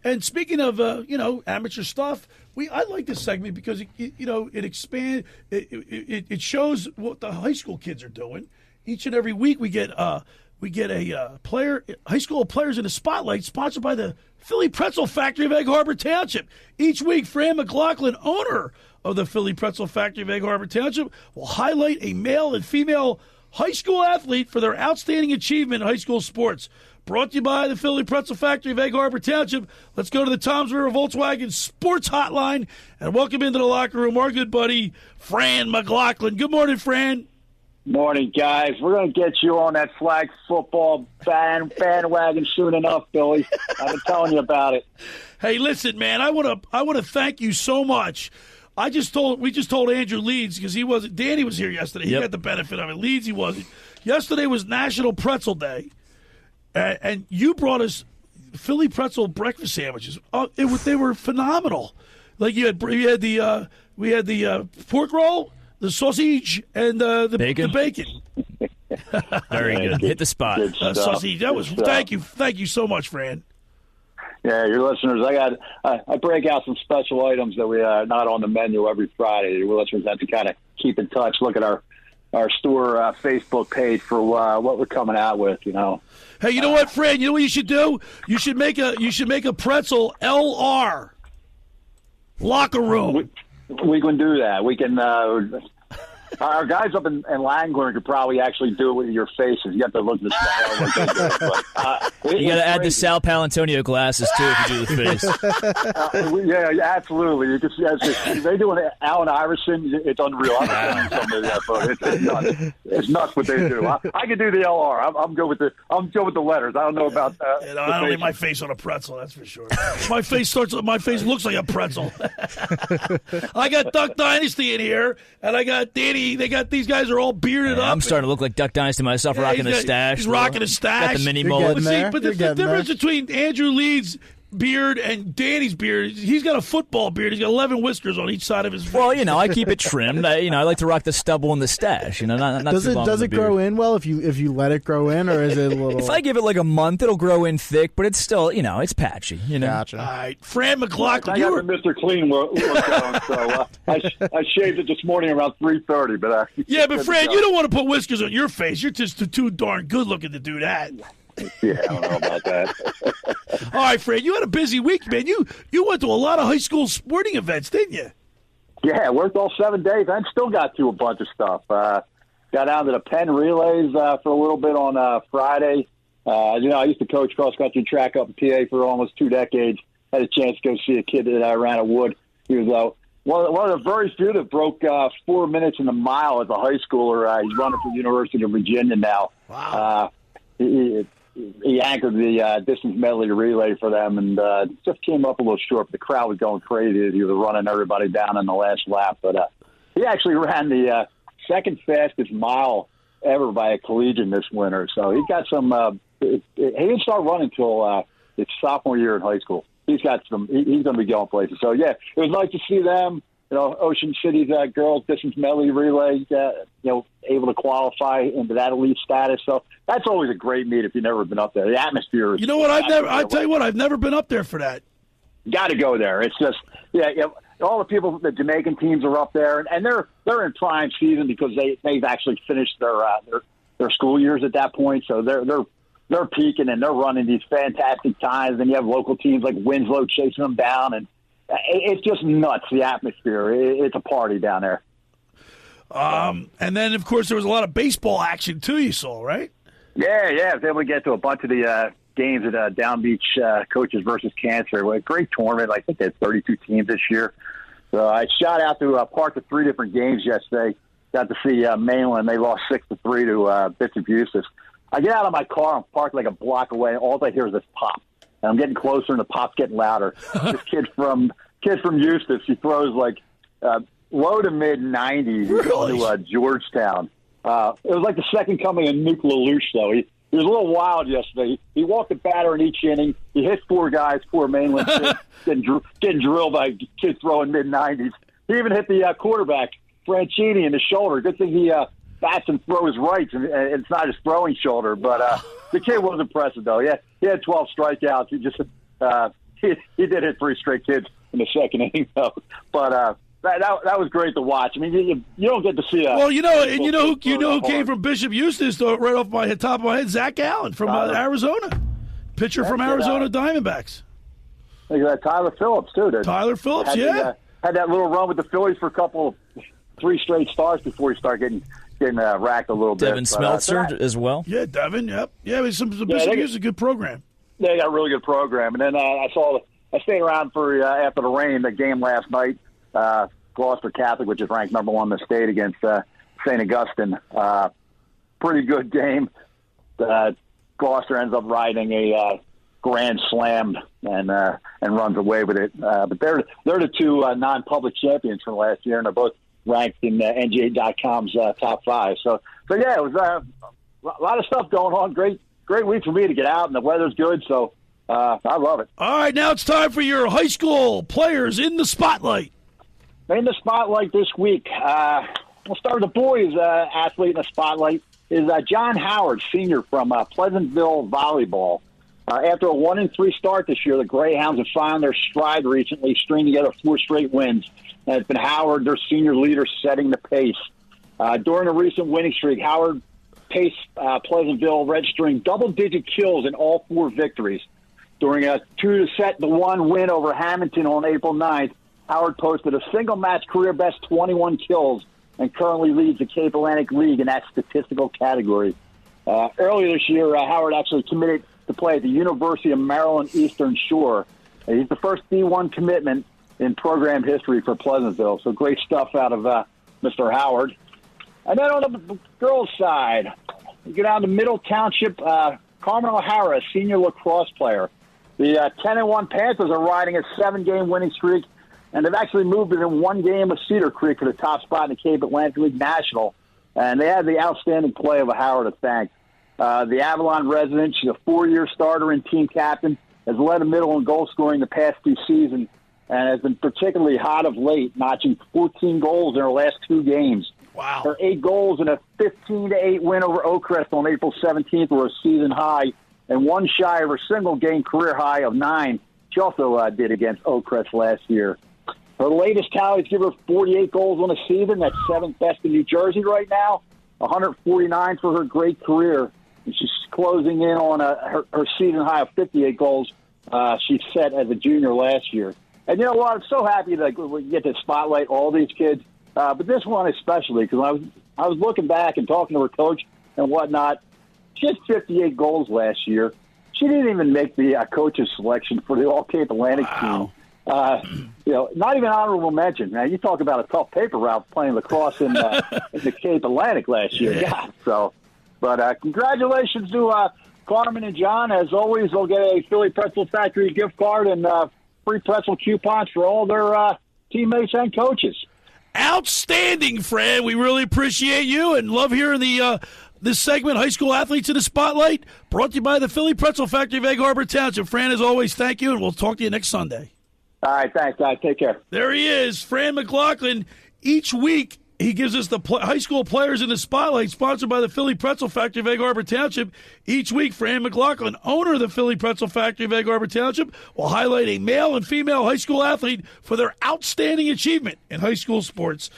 And speaking of, amateur stuff, I like this segment because it expands. It shows what the high school kids are doing. Each and every week we get a player, high school players in the spotlight, sponsored by the Philly Pretzel Factory of Egg Harbor Township. Each week, Fran McLaughlin, owner of the Philly Pretzel Factory of Egg Harbor Township, will highlight a male and female high school athlete for their outstanding achievement in high school sports. Brought to you by the Philly Pretzel Factory of Egg Harbor Township. Let's go to the Toms River Volkswagen Sports Hotline and welcome into the locker room our good buddy, Fran McLaughlin. Good morning, Fran. Morning, guys. We're going to get you on that flag football bandwagon soon enough, Billy. I've been telling you about it. Hey, listen, man, I want to thank you so much. We just told Andrew Leeds because he wasn't. Danny was here yesterday. He got the benefit of it. Leeds, he wasn't. Yesterday was National Pretzel Day. And you brought us Philly pretzel breakfast sandwiches. They were phenomenal. Like we had the pork roll, the sausage, and the bacon. Very good. Hit the spot. Sausage. That was. Thank you so much, Fran. Yeah, your listeners. I break out some special items that we are not on the menu every Friday. Your listeners have to kind of keep in touch. Look at our store Facebook page for what we're coming out with. Hey, you know what, Fran? You know what you should do? You should make a pretzel LR locker room. We can do that. We can. Our guys up in Langhorne could probably actually do it with your faces. You have to look at the style. You got to add the Sal Palantonio glasses too if you do the face. Yeah, absolutely. You can see they do an Allen Iverson. It's unreal. It's nuts what they do. I can do the LR. I'm good with the letters. I don't know about. I don't need my face on a pretzel. That's for sure. My face looks like a pretzel. I got Duck Dynasty in here, and I got Danny. These guys are all bearded up. I'm starting to look like Duck Dynasty myself, rocking the stash. He's rocking a stash. Got the mini mullet. But the difference between Andrew Leeds' beard and Danny's beard, he's got a football beard. He's got 11 whiskers on each side of his face. Well, I keep it trimmed. I like to rock the stubble and the stash. Not does too long it grow in well if you let it grow in, or is it a little? If I give it like a month, it'll grow in thick, but it's still it's patchy. Gotcha. All right, Fran McLaughlin. I got the Mr. Clean look going, so I shaved it this morning around 3:30. But yeah, but Fran, you don't want to put whiskers on your face. You're just too darn good looking to do that. Yeah, I don't know about that. All right, Fran, you had a busy week, man. You went to a lot of high school sporting events, didn't you? Yeah, worked all 7 days. I still got to a bunch of stuff. Got down to the Penn relays for a little bit on Friday. I used to coach cross-country track up in PA for almost 2 decades. Had a chance to go see a kid that I ran at Wood. He was one of the very few that broke 4 minutes in the mile as a high schooler. He's running for the University of Virginia now. Wow. He anchored the distance medley relay for them and just came up a little short. The crowd was going crazy. He was running everybody down in the last lap. But he actually ran the second fastest mile ever by a collegian this winter. So he got some he didn't start running until his sophomore year in high school. He's got some. He's going to be going places. So, yeah, it was nice to see them. Ocean City's girls distance medley relay, able to qualify into that elite status. So that's always a great meet if you've never been up there. The atmosphere is. You know what? I've never been up there for that. Got to go there. It's just, all the people, the Jamaican teams are up there, and they're in prime season because they've actually finished their school years at that point. So they're peaking and they're running these fantastic times. And you have local teams like Winslow chasing them down, and it's just nuts, the atmosphere. It's a party down there. And then, of course, there was a lot of baseball action, too, you saw, right? Yeah. I was able to get to a bunch of the games at Down Beach Coaches versus Cancer. A great tournament. I think they had 32 teams this year. So I shot out to parts of 3 different games yesterday. Got to see Mainland. They lost 6-3 to Bishop Eustace. I get out of my car. I'm parked like a block away, and all I hear is this pop. And I'm getting closer, and the pop's getting louder. This kid from Eustis, he throws like low to mid 90s to Georgetown. It was like the second coming of Nuke LaLoosh, though. He was a little wild yesterday. He walked the batter in each inning. He hit 4 guys, 4 Mainland kids, getting drilled by kids throwing mid 90s. He even hit the quarterback Franchini in the shoulder. Good thing he bats and throws rights, and it's not his throwing shoulder. But the kid was impressive, though. He had 12 strikeouts. He just he did hit 3 straight kids in the second inning, though. But that was great to watch. I mean, you don't get to see a. Well, you know who came from Bishop Eustis, though, right off my top of my head, Zach Allen from Arizona, pitcher from Arizona Diamondbacks. Look at that, Tyler Phillips too. Tyler Phillips, had that little run with the Phillies for 3 straight starts before he started getting racked a little bit. Devin Smeltzer as well. Yeah, Devin. Yep. Yeah, Bishop Eustis is a good program. They got a really good program. And then I stayed around for after the rain, the game last night. Gloucester Catholic, which is ranked number 1 in the state, against St. Augustine. Pretty good game. Gloucester ends up riding a grand slam and runs away with it. But they're the 2 non-public champions from last year, and they're both ranked in NJ.com's top 5. So yeah, it was a lot of stuff going on. Great week for me to get out, and the weather's good, so I love it. All right, now it's time for your high school players in the spotlight. In the spotlight this week, we'll start with the boys athlete in the spotlight is John Howard, senior from Pleasantville Volleyball. After a 1-3 start this year, the Greyhounds have found their stride recently, stringing together 4 straight wins. And it's been Howard, their senior leader, setting the pace. During a recent winning streak, Howard paced Pleasantville, registering double-digit kills in all 4 victories. During a 2-1 win over Hamilton on April 9th, Howard posted a single-match career-best 21 kills and currently leads the Cape Atlantic League in that statistical category. Earlier this year, Howard actually committed to play at the University of Maryland Eastern Shore. He's the first D1 commitment in program history for Pleasantville, so great stuff out of Mr. Howard. And then on the girls' side, we go down to Middle Township. Carmen O'Hara, a senior lacrosse player. The 10-1 Panthers are riding a 7-game winning streak, and they've actually moved within 1 game of Cedar Creek for the top spot in the Cape Atlantic League National. And they had the outstanding play of Howard to thank. The Avalon resident, she's a 4-year starter and team captain, has led the middle in goal scoring the past 2 seasons, and has been particularly hot of late, notching 14 goals in her last 2 games. Wow. Her 8 goals in a 15-8 win over Oakcrest on April 17th were a season high, and 1 shy of her single-game career high of 9. She also did against Oakcrest last year. Her latest tallies give her 48 goals on the season. That's 7th best in New Jersey right now, 149 for her great career. And she's closing in on her season high of 58 goals she set as a junior last year. And you know what? I'm so happy that we get to spotlight all these kids. But this one especially, because I was looking back and talking to her coach and whatnot. She had 58 goals last year. She didn't even make the coach's selection for the All-Cape Atlantic team. Not even honorable mention. Now, you talk about a tough paper route playing lacrosse in the Cape Atlantic last year. Yeah. But congratulations to Carmen and John. As always, they'll get a Philly Pretzel Factory gift card and free pretzel coupons for all their teammates and coaches. Outstanding, Fran. We really appreciate you and love hearing this segment, High School Athletes in the Spotlight, brought to you by the Philly Pretzel Factory of Egg Harbor Township. Fran, as always, thank you, and we'll talk to you next Sunday. All right, thanks, guys. Take care. There he is, Fran McLaughlin. Each week, he gives us the high school players in the spotlight, sponsored by the Philly Pretzel Factory of Egg Harbor Township. Each week, Fran McLaughlin, owner of the Philly Pretzel Factory of Egg Harbor Township, will highlight a male and female high school athlete for their outstanding achievement in high school sports.